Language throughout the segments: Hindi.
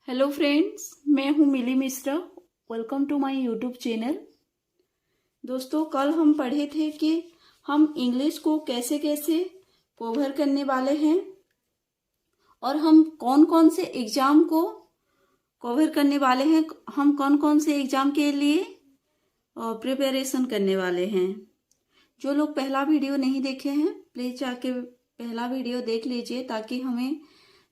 हेलो फ्रेंड्स, मैं हूँ Mili Mishra. Welcome to my YouTube channel. दोस्तों, कल हम पढ़े थे कि हम इंग्लिश को कैसे कैसे कवर करने वाले हैं और हम कौन कौन से एग्ज़ाम को कवर करने वाले हैं, हम कौन कौन से एग्ज़ाम के लिए प्रिपरेशन करने वाले हैं। जो लोग पहला वीडियो नहीं देखे हैं, प्लीज़ जाके पहला वीडियो देख लीजिए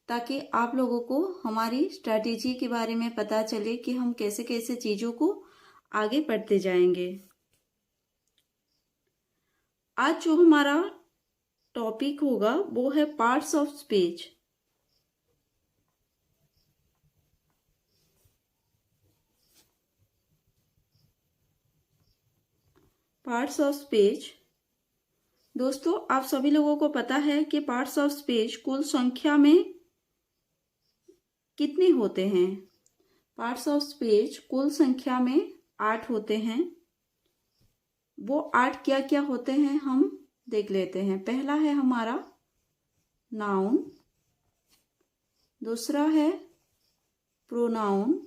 ताकि आप लोगों को हमारी स्ट्रैटेजी के बारे में पता चले कि हम कैसे कैसे चीज़ों को आगे बढ़ते जाएंगे। आज जो हमारा टॉपिक होगा वो है parts of speech. Parts of speech. दोस्तों, आप सभी लोगों को पता है कि पार्ट्स ऑफ स्पीच कुल संख्या में कितने होते हैं। पार्ट्स ऑफ स्पीच कुल संख्या में 8 होते हैं। वो 8 क्या क्या होते हैं हम देख लेते हैं। पहला है हमारा नाउन, दूसरा है प्रोनाउन,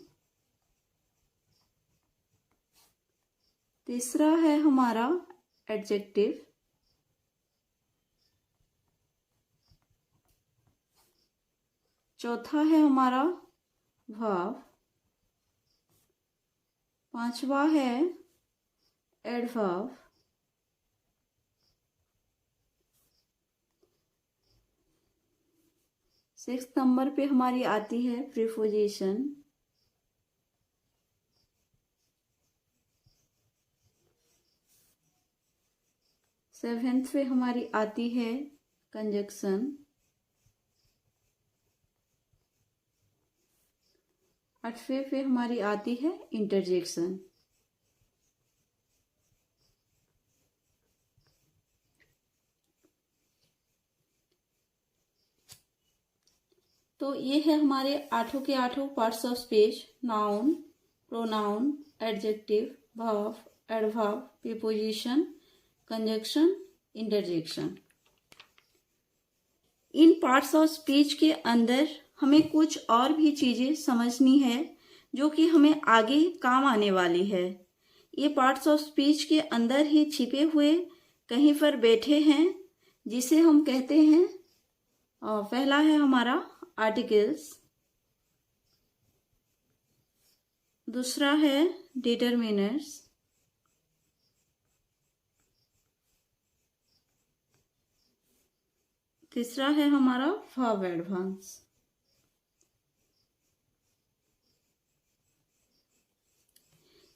तीसरा है हमारा एडजेक्टिव, चौथा है हमारा वर्ब, पांचवा है एडवर्ब, सिक्स नंबर पे हमारी आती है प्रीपोजिशन, सेवेंथ पे हमारी आती है कंजक्शन, आठवें पे हमारी आती है इंटरजेक्शन। तो ये है हमारे आठों के आठों parts of speech. Noun, pronoun, adjective, verb, adverb, preposition, conjunction, interjection. In parts of speech के अंदर हमें कुछ और भी चीज़ें समझनी है जो कि हमें आगे काम आने वाली है। ये पार्ट्स ऑफ स्पीच के अंदर ही छिपे हुए कहीं पर बैठे हैं, जिसे हम कहते हैं पहला है हमारा आर्टिकल्स, दूसरा है डिटरमिनर्स, तीसरा है हमारा वर्ब एडवांस।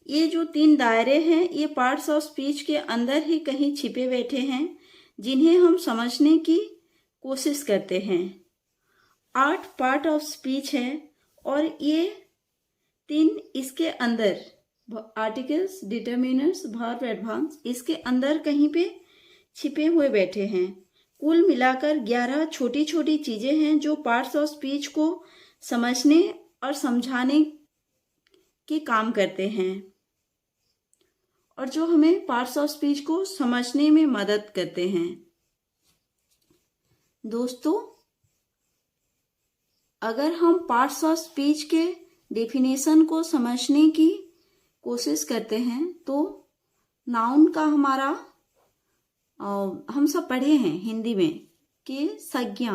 ये जो 3 दायरे हैं ये पार्ट्स ऑफ स्पीच के अंदर ही कहीं छिपे बैठे हैं, जिन्हें हम समझने की कोशिश करते हैं। 8 पार्ट ऑफ स्पीच है और ये 3 इसके अंदर आर्टिकल्स, डिटरमिनर्स, वर्ब एडवांस इसके अंदर कहीं पे छिपे हुए बैठे हैं। कुल मिलाकर 11 छोटी छोटी चीजें हैं जो पार्ट्स ऑफ स्पीच को समझने और समझाने के काम करते हैं और जो हमें पार्ट्स ऑफ स्पीच को समझने में मदद करते हैं। दोस्तों, अगर हम पार्ट्स ऑफ स्पीच के डेफिनेशन को समझने की कोशिश करते हैं तो नाउन का हमारा हम सब पढ़े हैं हिंदी में कि संज्ञा,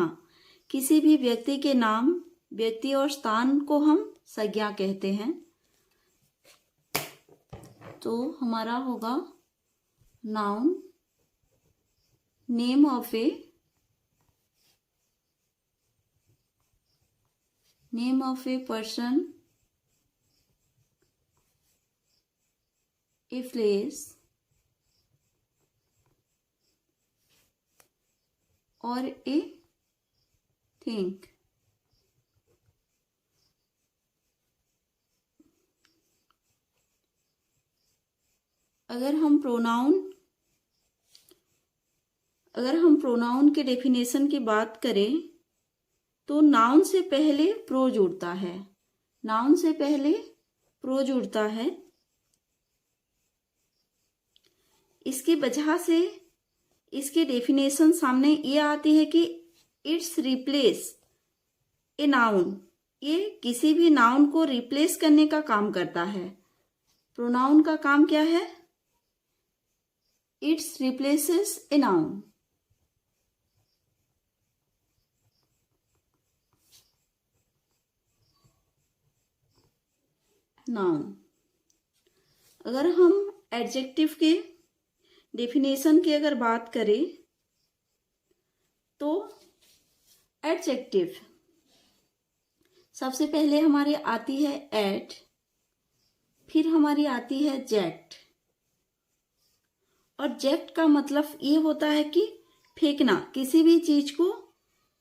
किसी भी व्यक्ति के नाम, व्यक्ति और स्थान को हम संज्ञा कहते हैं। तो हमारा होगा noun, name of a person, a place और ए थिंग। अगर हम प्रोनाउन के डेफिनेशन की बात करें तो नाउन से पहले प्रो जुड़ता है। नाउन से पहले प्रो जुड़ता है। इसकी वजह से इसकी डेफिनेशन सामने ये आती है कि इट्स रिप्लेस ए नाउन ये किसी भी नाउन को रिप्लेस करने का काम करता है। प्रोनाउन का काम क्या है? It's replaces a noun. Noun. अगर हम एडजेक्टिव के डेफिनेशन की अगर बात करें तो एडजेक्टिव सबसे पहले हमारी आती है एट, फिर हमारी आती है जेक्ट। और जेक्ट का मतलब ये होता है कि फेंकना, किसी भी चीज को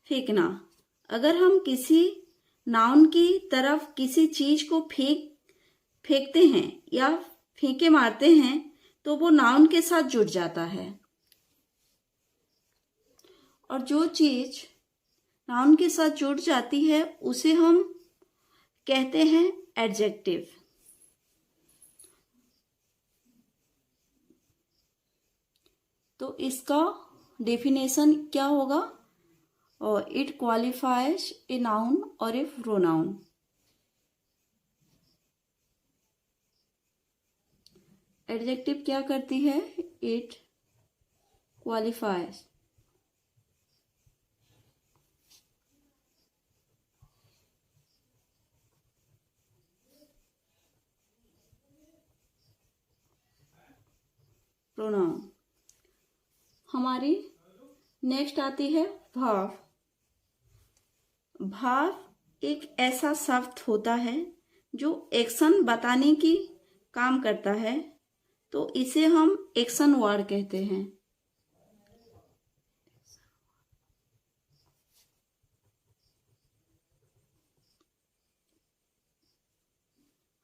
फेंकना। अगर हम किसी नाउन की तरफ किसी चीज को फेंकते हैं या फेंके मारते हैं तो वो नाउन के साथ जुड़ जाता है। और जो चीज नाउन के साथ जुड़ जाती है उसे हम कहते हैं एडजेक्टिव। तो इसका डेफिनेशन क्या होगा? और इट क्वालिफाइज ए नाउन और ए प्रोनाउन। एडजेक्टिव क्या करती है? It qualifies pronoun. हमारी नेक्स्ट आती है भाव। भाव एक ऐसा शब्द होता है जो एक्शन बताने की काम करता है, तो इसे हम एक्शन वर्ड कहते हैं।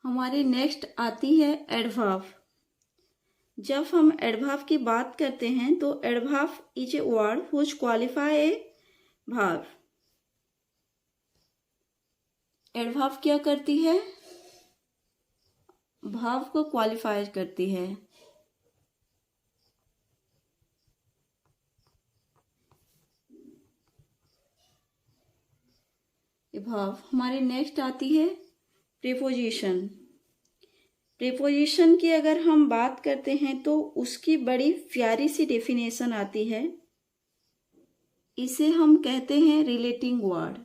हमारी नेक्स्ट आती है एडवर्ब। जब हम एडवर्ब की बात करते हैं तो adverb is a word which qualify a verb. Adverb क्या करती है? वर्ब को क्वालिफाई करती है। वर्ब। हमारी नेक्स्ट आती है प्रीपोजिशन। प्रीपोजिशन की अगर हम बात करते हैं तो उसकी बड़ी प्यारी सी डेफिनेशन आती है। इसे हम कहते हैं रिलेटिंग वर्ड।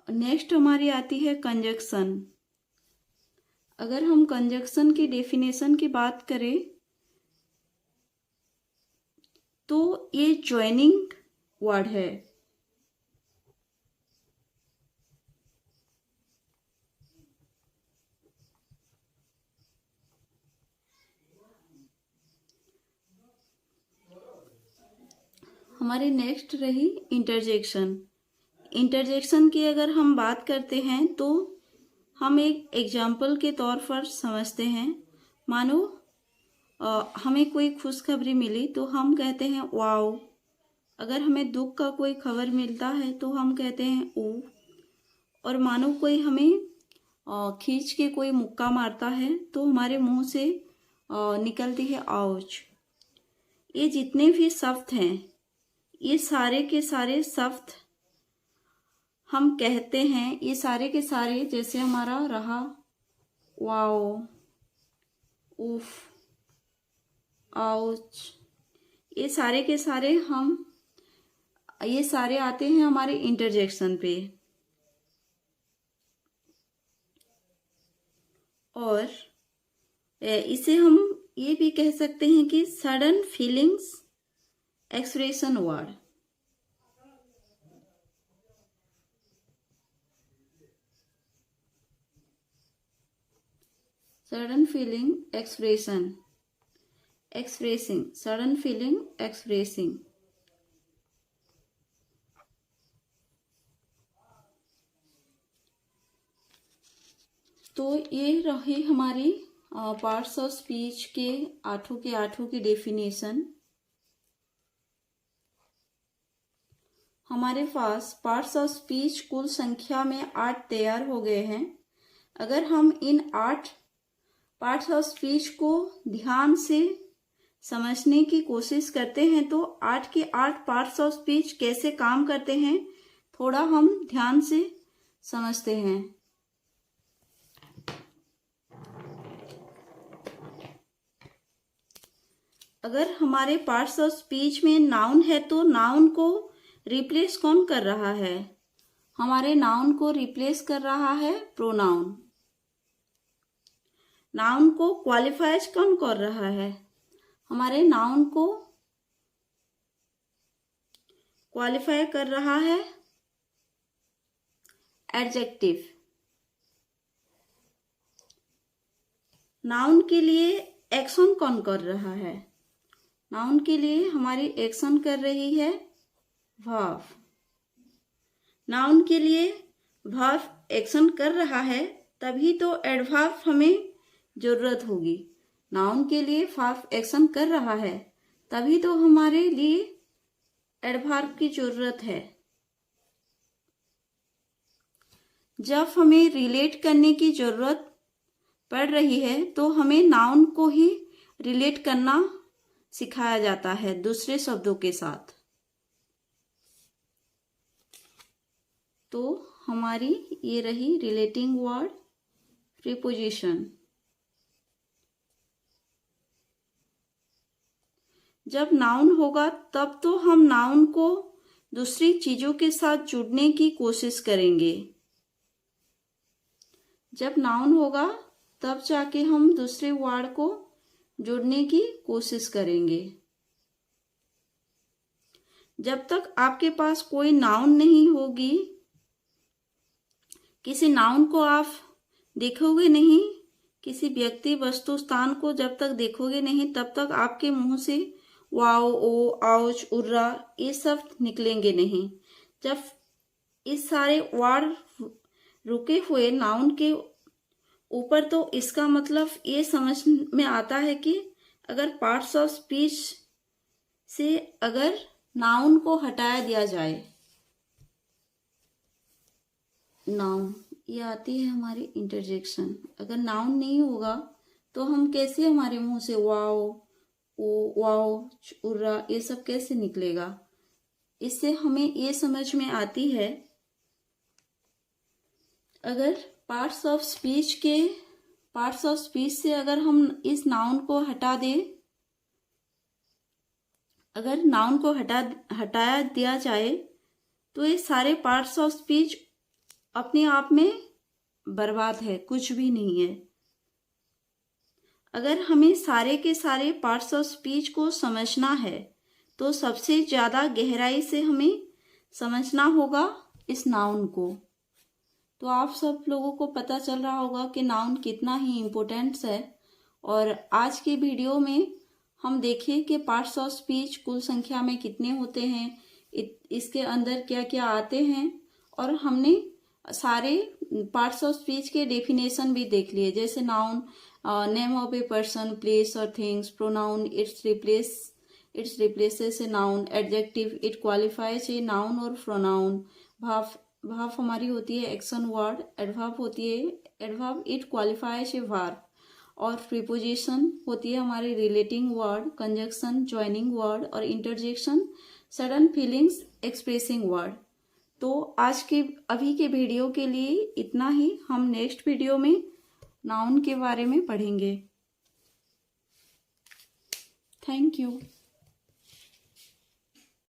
नेक्स्ट हमारी आती है कंजक्शन। अगर हम कंजक्शन की डेफिनेशन की बात करें तो ये ज्वाइनिंग वर्ड है। हमारी नेक्स्ट रही इंटरजेक्शन। इंटरजेक्शन की अगर हम बात करते हैं तो हम एक एग्जाम्पल के तौर पर समझते हैं। मानो हमें कोई खुशखबरी मिली तो हम कहते हैं वाओ। अगर हमें दुख का कोई खबर मिलता है तो हम कहते हैं ओ। और मानो कोई हमें खींच के कोई मुक्का मारता है तो हमारे मुंह से निकलती है आउच। ये जितने भी शब्द हैं ये सारे के सारे शब्द हम कहते हैं, ये सारे के सारे जैसे हमारा रहा वाओ, उफ, आउच, ये सारे के सारे ये सारे आते हैं हमारे इंटरजेक्शन पे। और इसे हम ये भी कह सकते हैं कि sudden feelings expression word. Sudden feeling expressing, sudden feeling expressing. तो ये रही हमारी पार्ट्स ऑफ स्पीच के आठों की डेफिनेशन। हमारे पास पार्ट्स ऑफ स्पीच कुल संख्या में 8 तैयार हो गए हैं। अगर हम इन 8 पार्ट्स ऑफ स्पीच को ध्यान से समझने की कोशिश करते हैं तो 8 के 8 पार्ट्स ऑफ स्पीच कैसे काम करते हैं थोड़ा हम ध्यान से समझते हैं। अगर हमारे पार्ट्स ऑफ स्पीच में नाउन है तो नाउन को रिप्लेस कौन कर रहा है? हमारे नाउन को रिप्लेस कर रहा है प्रोनाउन। नाउन को क्वालिफाइज कौन कर रहा है? हमारे नाउन को क्वालिफाई कर रहा है एडजेक्टिव। नाउन के लिए एक्शन कौन कर रहा है? नाउन के लिए हमारी एक्शन कर रही है वर्ब। नाउन के लिए वर्ब एक्शन कर रहा है तभी तो एडवर्ब हमें जरूरत होगी। नाउन के लिए वर्ब एक्शन कर रहा है तभी तो हमारे लिए एडवर्ब की जरूरत है। जब हमें रिलेट करने की जरूरत पड़ रही है तो हमें नाउन को ही रिलेट करना सिखाया जाता है दूसरे शब्दों के साथ। तो हमारी ये रही रिलेटिंग वर्ड प्रीपोजिशन। जब नाउन होगा तब तो हम नाउन को दूसरी चीजों के साथ जुड़ने की कोशिश करेंगे। जब नाउन होगा तब जाके हम दूसरे वर्ड को जोड़ने की कोशिश करेंगे। जब तक आपके पास कोई नाउन नहीं होगी, किसी नाउन को आप देखोगे नहीं, किसी व्यक्ति वस्तु स्थान को जब तक देखोगे नहीं तब तक आपके मुंह से वाओ, ओ, आउच, उर्रा ये सब निकलेंगे नहीं। जब इस सारे वर्ड रुके हुए नाउन के ऊपर तो इसका मतलब ये समझ में आता है कि अगर पार्ट्स ऑफ स्पीच से अगर नाउन को हटाया दिया जाए, नाउन ये आती है हमारी इंटरजेक्शन। अगर नाउन नहीं होगा तो हम कैसे हमारे मुंह से वाओ, ओ, वाओ, उर्रा ये सब कैसे निकलेगा? इससे हमें ये समझ में आती है अगर पार्ट्स ऑफ स्पीच से अगर हम इस नाउन को हटा दें, अगर नाउन को हटाया दिया जाए तो ये सारे पार्ट्स ऑफ स्पीच अपने आप में बर्बाद है, कुछ भी नहीं है। अगर हमें सारे के सारे पार्ट्स ऑफ स्पीच को समझना है तो सबसे ज्यादा गहराई से हमें समझना होगा इस नाउन को। तो आप सब लोगों को पता चल रहा होगा कि नाउन कितना ही इम्पोर्टेंट है। और आज के वीडियो में हम देखें कि पार्ट्स ऑफ स्पीच कुल संख्या में कितने होते हैं, इसके अंदर क्या क्या आते हैं, और हमने सारे पार्ट्स ऑफ स्पीच के डेफिनेशन भी देख लिए, जैसे noun name of a person, place और things, pronoun it's replaces a noun, adjective it qualifies a noun और प्रोनाउन, वर्ब हमारी होती है action word, adverb it qualifies a verb, और प्रीपोजिशन होती है हमारी relating word, conjunction joining word, और interjection sudden feelings expressing word. तो आज के अभी के वीडियो के लिए इतना ही। हम नेक्स्ट वीडियो में नाउन के बारे में पढ़ेंगे। Thank you.